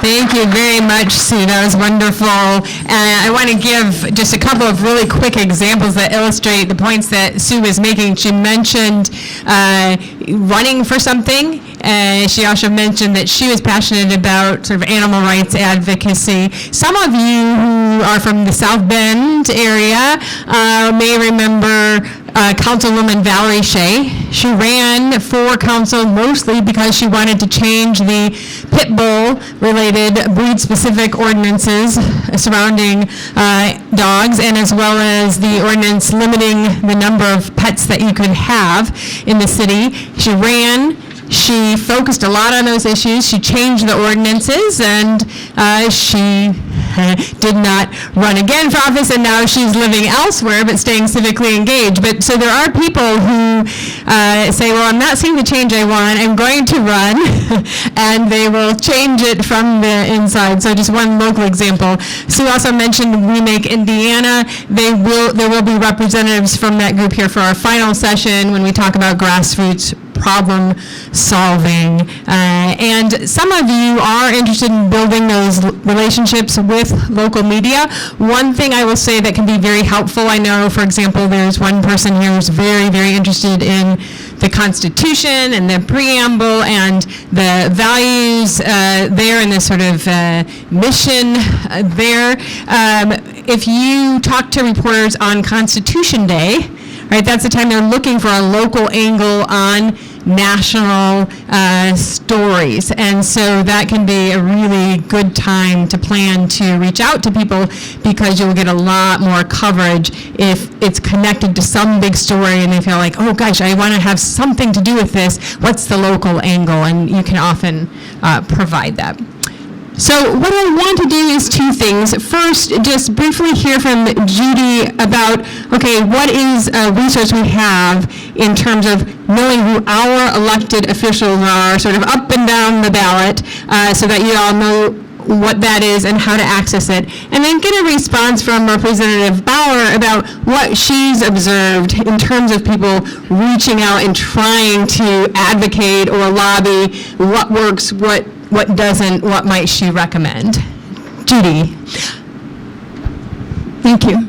Speaker 1: Thank you very much, Sue. That was wonderful. And I want to give just a couple of really quick examples that illustrate the points that Sue was making. She mentioned running for something. She also mentioned that she was passionate about sort of animal rights advocacy. Some of you who are from the South Bend area may remember Councilwoman Valerie Shea. She ran for council mostly because she wanted to change the pit bull-related breed-specific ordinances surrounding dogs, and as well as the ordinance limiting the number of pets that you could have in the city. She ran. She focused a lot on those issues. She changed the ordinances, and she did not run again for office, and now she's living elsewhere but staying civically engaged. But so there are people who say, well, I'm not seeing the change I want. I'm going to run, and they will change it from the inside. So just one local example. Sue also mentioned We Make Indiana. There will be representatives from that group here for our final session when we talk about grassroots problem solving. And some of you are interested in building those relationships with local media. One thing I will say that can be very helpful, I know, for example, there's one person here who's very, very interested in the Constitution and the preamble and the values there and the sort of mission there. If you talk to reporters on Constitution Day, right? That's the time they're looking for a local angle on national stories. And so that can be a really good time to plan to reach out to people, because you'll get a lot more coverage if it's connected to some big story and they feel like, oh gosh, I want to have something to do with this. What's the local angle? And you can often provide that. So what I want to do is two things. First, just briefly hear from Judy about, okay, what is a resource we have in terms of knowing who our elected officials are, sort of up and down the ballot, so that you all know what that is and how to access it. And then get a response from Representative Bauer about what she's observed in terms of people reaching out and trying to advocate or lobby, what works, what doesn't, what might she recommend? Judy.
Speaker 6: Thank you.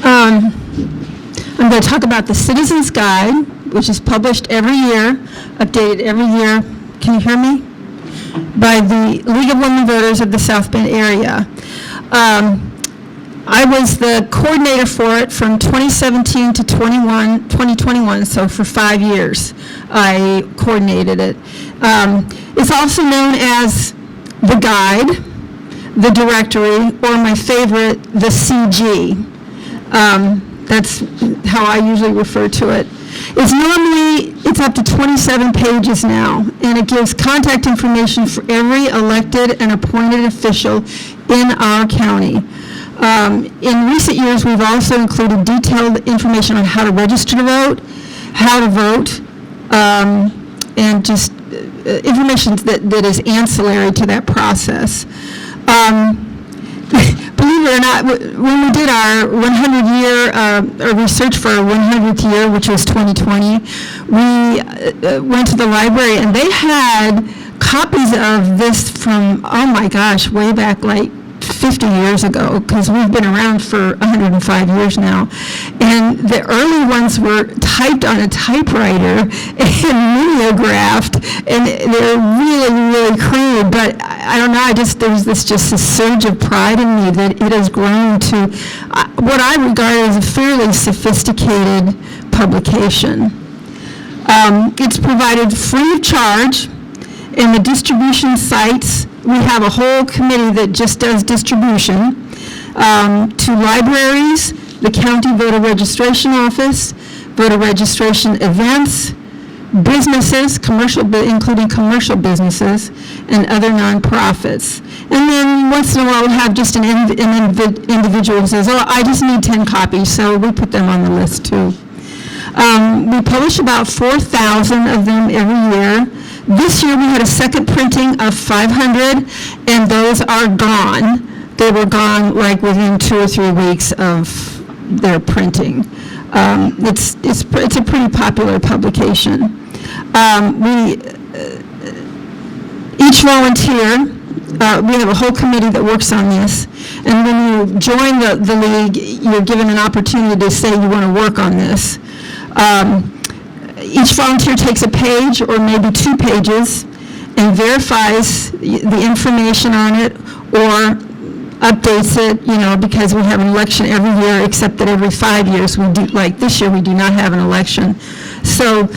Speaker 6: I'm going to talk about the Citizens Guide, which is published every year, updated every year. Can you hear me? By the League of Women Voters of the South Bend area. I was the coordinator for it from 2017 to 2021, so for 5 years I coordinated it. It's also known as the Guide, the Directory, or my favorite, the CG. That's how I usually refer to it. It's up to 27 pages now, and it gives contact information for every elected and appointed official in our county. In recent years, we've also included detailed information on how to register to vote, how to vote, and just information that is ancillary to that process. Believe it or not, when we did our 100-year research for our 100th year, which was 2020, we went to the library, and they had copies of this from, oh my gosh, way back like 50 years ago, because we've been around for 105 years now. And the early ones were typed on a typewriter and mimeographed, and they're really, really crude. But I don't know, there's this surge of pride in me that it has grown to what I regard as a fairly sophisticated publication. It's provided free of charge, and the distribution sites, we have a whole committee that just does distribution to libraries, the county voter registration office, voter registration events, businesses, including commercial businesses, and other nonprofits. And then once in a while we'll have just an individual who says, oh, I just need 10 copies, so we put them on the list too. We publish about 4,000 of them every year. This year we had a second printing of 500, and those are gone. They were gone like within 2 or 3 weeks of their printing. It's a pretty popular publication. Each volunteer, we have a whole committee that works on this, and when you join the league, you're given an opportunity to say you want to work on this. Each volunteer takes a page or maybe 2 pages and verifies the information on it or updates it, because we have an election every year, except that every 5 years we do, like this year, we do not have an election. So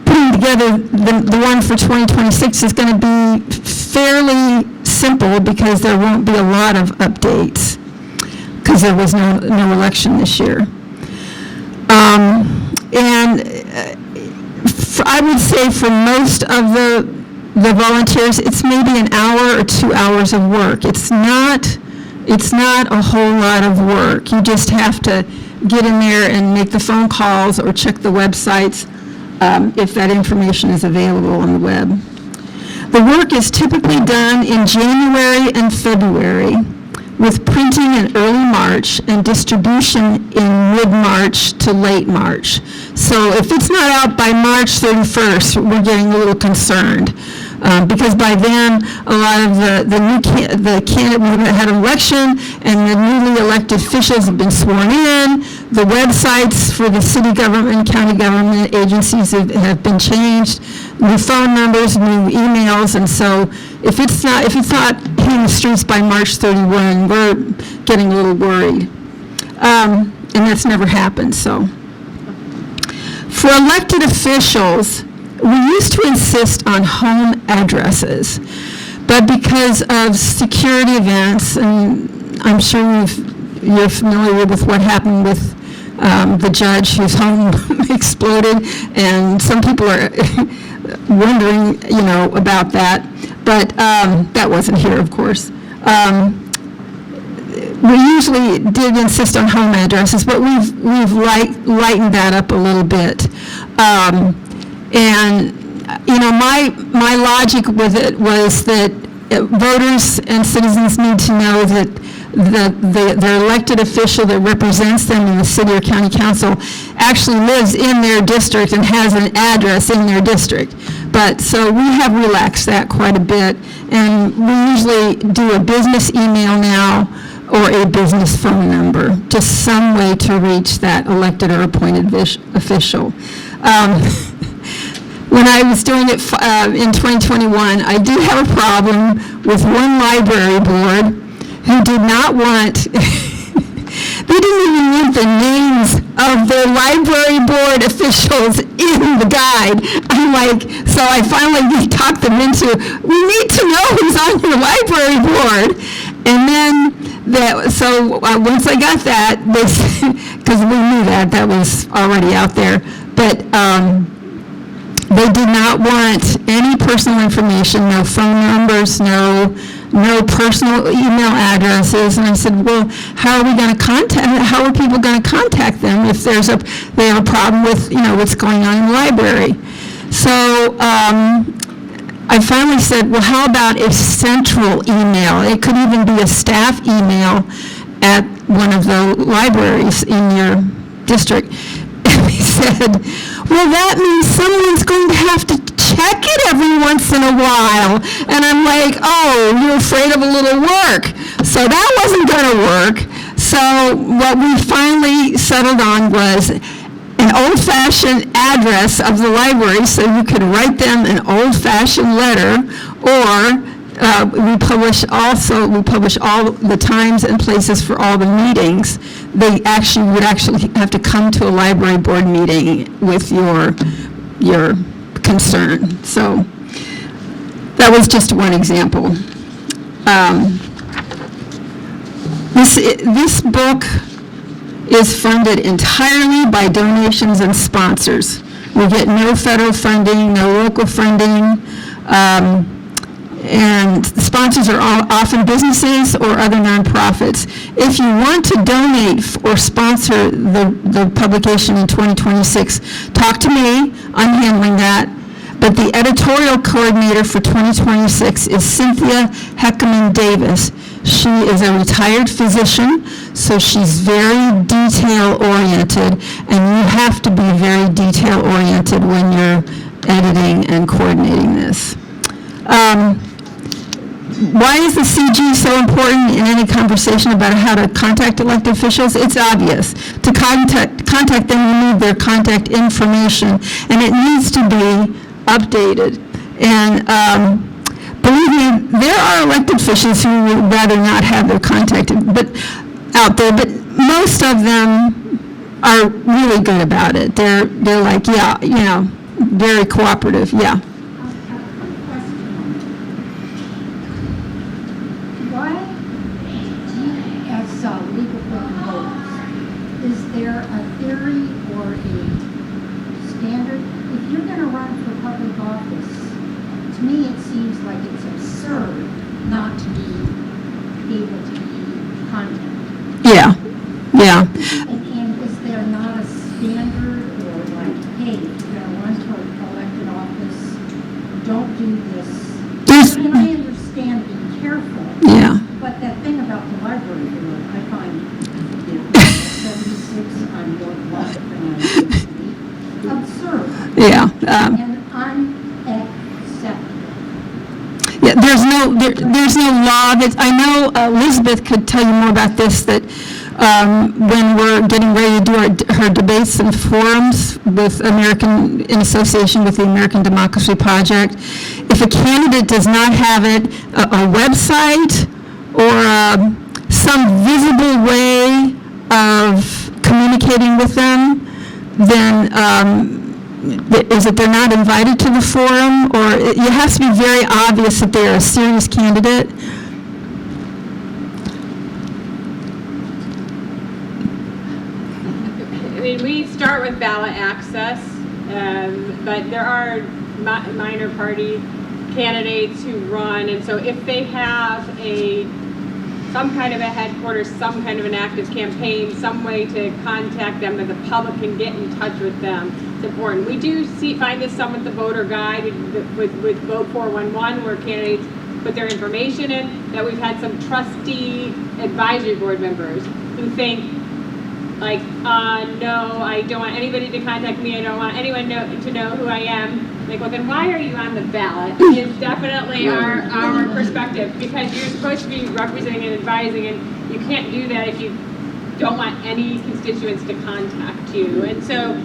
Speaker 6: putting together the one for 2026 is going to be fairly simple, because there won't be a lot of updates because there was no election this year. I would say for most of the volunteers, it's maybe an hour or 2 hours of work. It's not a whole lot of work. You just have to get in there and make the phone calls or check the websites if that information is available on the web. The work is typically done in January and February, with printing in early March and distribution in mid-March to late March. So if it's not out by March 31st, we're getting a little concerned. Because by then, a lot of the candidate, we had an election, and the newly elected officials have been sworn in. The websites for the city government, county government agencies have been changed. New phone numbers, new emails, and so if it's not hitting the streets by March 31, we're getting a little worried. And that's never happened, so. For elected officials, we used to insist on home addresses, but because of security events, and I'm sure you're familiar with what happened with the judge whose home exploded, and some people are wondering, about that, but that wasn't here, of course. We usually did insist on home addresses, but we've lightened that up a little bit. And my logic with it was that voters and citizens need to know that their elected official that represents them in the city or county council actually lives in their district and has an address in their district. But so we have relaxed that quite a bit, and we usually do a business email now or a business phone number, just some way to reach that elected or appointed official. When I was doing it in 2021, I did have a problem with one library board who did not want, they didn't even want the names of their library board officials in the guide. I'm like, so I finally talked them into, we need to know who's on your library board. And then, once I got that, because we knew that was already out there, but they did not want any personal information, no phone numbers, no personal email addresses. And I said, well, how are people going to contact them if they have a problem with, what's going on in the library? So I finally said, well, how about a central email? It could even be a staff email at one of the libraries in your district. And he said, well, that means someone's going to have to check it every once in a while. And I'm like, oh, you're afraid of a little work. So that wasn't going to work. So what we finally settled on was an old-fashioned address of the library, so you could write them an old-fashioned letter, or we publish all the times and places for all the meetings. They would actually have to come to a library board meeting with your concern. So that was just one example. This book is funded entirely by donations and sponsors. We get no federal funding, no local funding, and sponsors are often businesses or other nonprofits. If you want to donate or sponsor the publication in 2026, talk to me. I'm handling that. But the editorial coordinator for 2026 is Cynthia Heckman Davis. She is a retired physician, so she's very detail-oriented, and you have to be very detail-oriented when you're editing and coordinating this. Why is the CG so important in any conversation about how to contact elected officials? It's obvious. To contact them, you need their contact information, and it needs to be updated. And believe me, there are elected officials who would rather not have their contact out there, but most of them are really good about it. They're like, yeah, very cooperative, yeah.
Speaker 7: Why, as legal proposals, is there a theory or a standard? If you're going to run for public office, to me it seems like it's absurd not to be able to be contacted.
Speaker 6: Yeah.
Speaker 7: And is there not a standard or like, hey, if you're going to run for elected office, don't do this? And I understand being careful.
Speaker 6: Yeah.
Speaker 7: But that thing about the library board, I find, 76 on North Washington, absurd.
Speaker 6: Yeah.
Speaker 7: And unacceptable.
Speaker 6: Yeah, there's no law that, I know Elizabeth could tell you more about this, that when we're getting ready to do her debates and forums with in association with the American Democracy Project, if a candidate does not have a website or some visible way of communicating with them, then is it they're not invited to the forum, or it has to be very obvious that they're a serious candidate?
Speaker 5: I mean, we start with ballot access, but there are minor party candidates who run, and so if they have some kind of a headquarters, some kind of an active campaign, some way to contact them that the public can get in touch with them, it's important. We do find this some with the voter guide, with Vote 411, where candidates put their information in, that we've had some trustee advisory board members who think, like, no, I don't want anybody to contact me, I don't want anyone to know who I am. Like, well, then why are you on the ballot? Is definitely our perspective, because you're supposed to be representing and advising, and you can't do that if you don't want any constituents to contact you. And so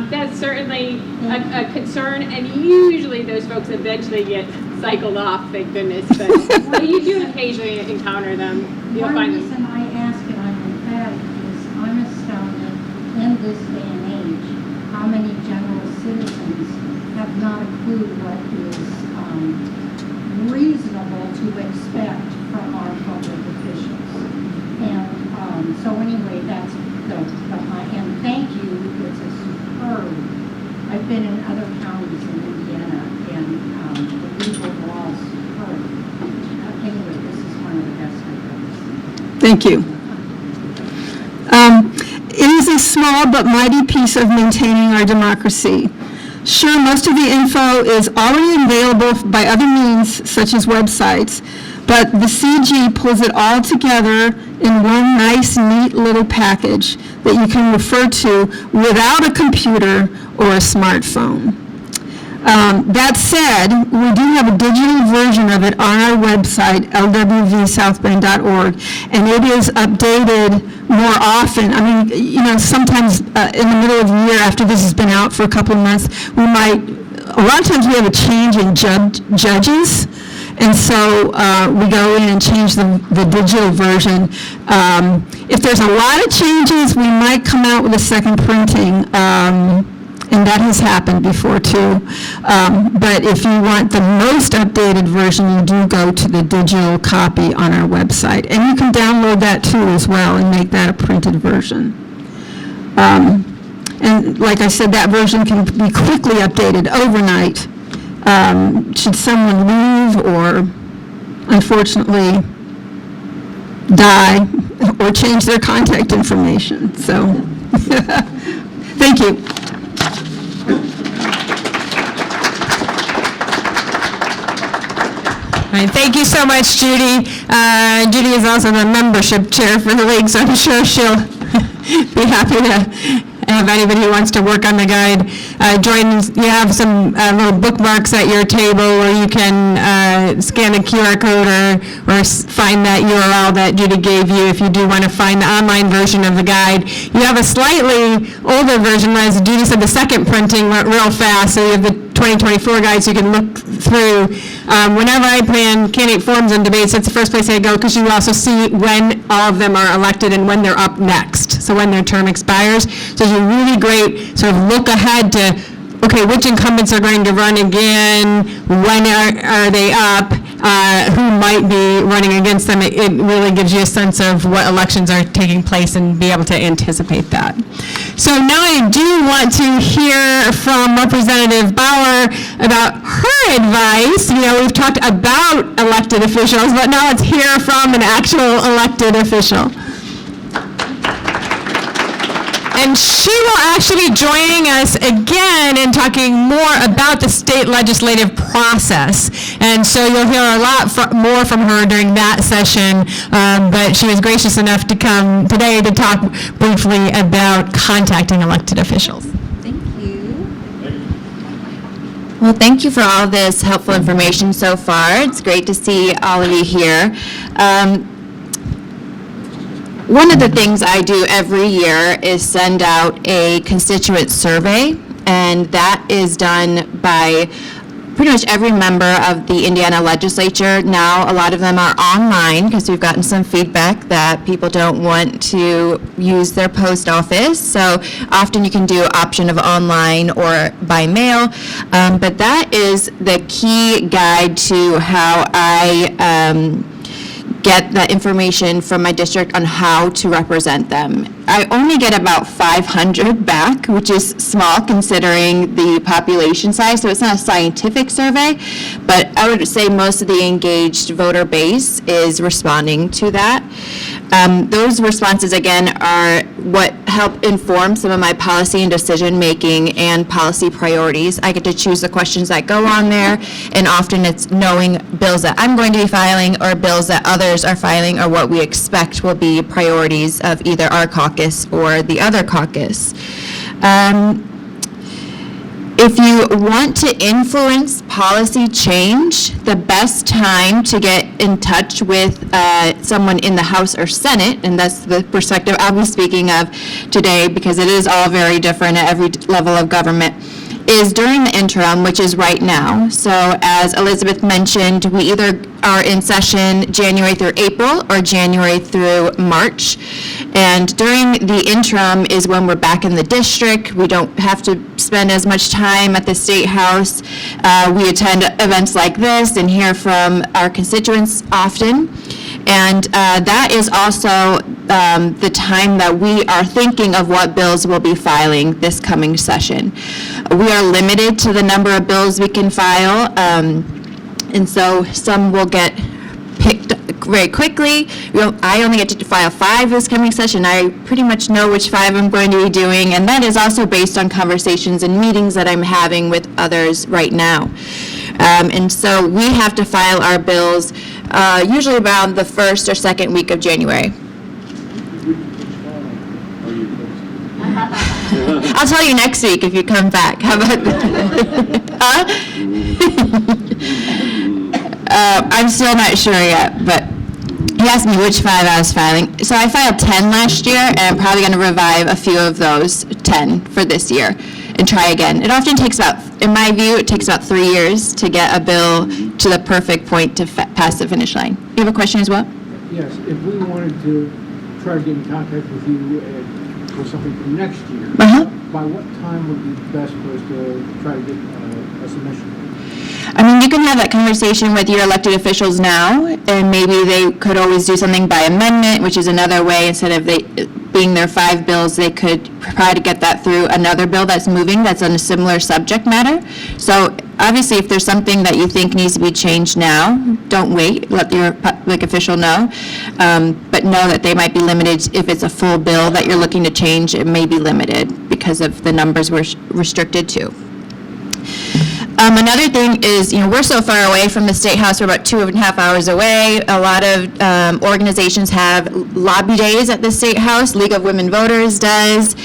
Speaker 5: that's certainly a concern, and usually those folks eventually get cycled off, thank goodness. But you do occasionally encounter them. You'll
Speaker 7: One
Speaker 5: find them.
Speaker 7: reason I ask and I'm emphatic is I'm astounded in this day and age how many general citizens have not a clue what is reasonable to expect from our public officials. And so anyway, that's and thank you, it's a superb. I've been in other counties in Indiana, and the legal law is superb. Anyway, this is one of the best I've ever seen.
Speaker 6: Thank you. It is a small but mighty piece of maintaining our democracy. Sure, most of the info is already available by other means, such as websites, but the CG pulls it all together in one nice, neat little package that you can refer to without a computer or a smartphone. That said, we do have a digital version of it on our website, lwvsouthbend.org, and it is updated more often. I mean, sometimes in the middle of the year, after this has been out for a couple of months, a lot of times we have a change in judges, and so we go in and change the digital version. If there's a lot of changes, we might come out with a second printing. And that has happened before too. But if you want the most updated version, you do go to the digital copy on our website. And you can download that too as well and make that a printed version. And like I said, that version can be quickly updated overnight. Should someone leave or unfortunately die or change their contact information. So, thank you.
Speaker 1: All right, thank you so much, Judy. Judy is also the membership chair for the league, so I'm sure she'll be happy to have anybody who wants to work on the guide join. You have some little bookmarks at your table where you can scan a QR code or find that URL that Judy gave you if you do want to find the online version of the guide. You have a slightly older version, as Judy said, the second printing went real fast, so you have the 2024 guide so you can look through. Whenever I plan candidate forums and debates, that's the first place I go, because you also see when all of them are elected and when they're up next, so when their term expires. So it's a really great sort of look ahead to, okay, which incumbents are going to run again, when are they up, who might be running against them. It really gives you a sense of what elections are taking place and be able to anticipate that. So now I do want to hear from Representative Bauer about her advice. You know, we've talked about elected officials, but now let's hear from an actual elected official. And she will actually be joining us again and talking more about the state legislative process. And so you'll hear a lot more from her during that session, but she was gracious enough to come today to talk briefly about contacting elected officials.
Speaker 8: Thank you. Well, thank you for all this helpful information so far. It's great to see all of you here. One of the things I do every year is send out a constituent survey, and that is done by pretty much every member of the Indiana legislature. Now, a lot of them are online because we've gotten some feedback that people don't want to use their post office. So often you can do option of online or by mail. But that is the key guide to how I get the information from my district on how to represent them. I only get about 500 back, which is small considering the population size, so it's not a scientific survey, but I would say most of the engaged voter base is responding to that. Those responses, again, are what help inform some of my policy and decision-making and policy priorities. I get to choose the questions that go on there, and often it's knowing bills that I'm going to be filing or bills that others are filing or what we expect will be priorities of either our caucus or the other caucus. If you want to influence policy change, the best time to get in touch with someone in the House or Senate, and that's the perspective I'll be speaking of today because it is all very different at every level of government, is during the interim, which is right now. So as Elizabeth mentioned, we either are in session January through April or January through March. And during the interim is when we're back in the district. We don't have to spend as much time at the State House. We attend events like this and hear from our constituents often. And that is also the time that we are thinking of what bills we'll be filing this coming session. We are limited to the number of bills we can file, and so some will get picked very quickly. I only get to file 5 this coming session. I pretty much know which 5 I'm going to be doing, and that is also based on conversations and meetings that I'm having with others right now. And so we have to file our bills usually around the first or second week of January. I'll tell you next week if you come back. How about that? I'm still not sure yet, but he asked me which 5 I was filing. So I filed 10 last year, and I'm probably going to revive a few of those 10 for this year and try again. It often takes about, in my view, it takes about 3 years to get a bill to the perfect point to pass the finish line. You have a question as well?
Speaker 2: Yes, if we wanted to try to get in contact with you for something for next year, by what time would be best for us to try to get a submission?
Speaker 8: I mean, you can have that conversation with your elected officials now, and maybe they could always do something by amendment, which is another way. Instead of being their 5 bills, they could try to get that through another bill that's moving that's on a similar subject matter. So obviously, if there's something that you think needs to be changed now, don't wait. Let your public official know. But know that they might be limited. If it's a full bill that you're looking to change, it may be limited because of the numbers we're restricted to. Another thing is, we're so far away from the State House. We're about 2.5 hours away. A lot of organizations have lobby days at the State House. League of Women Voters does.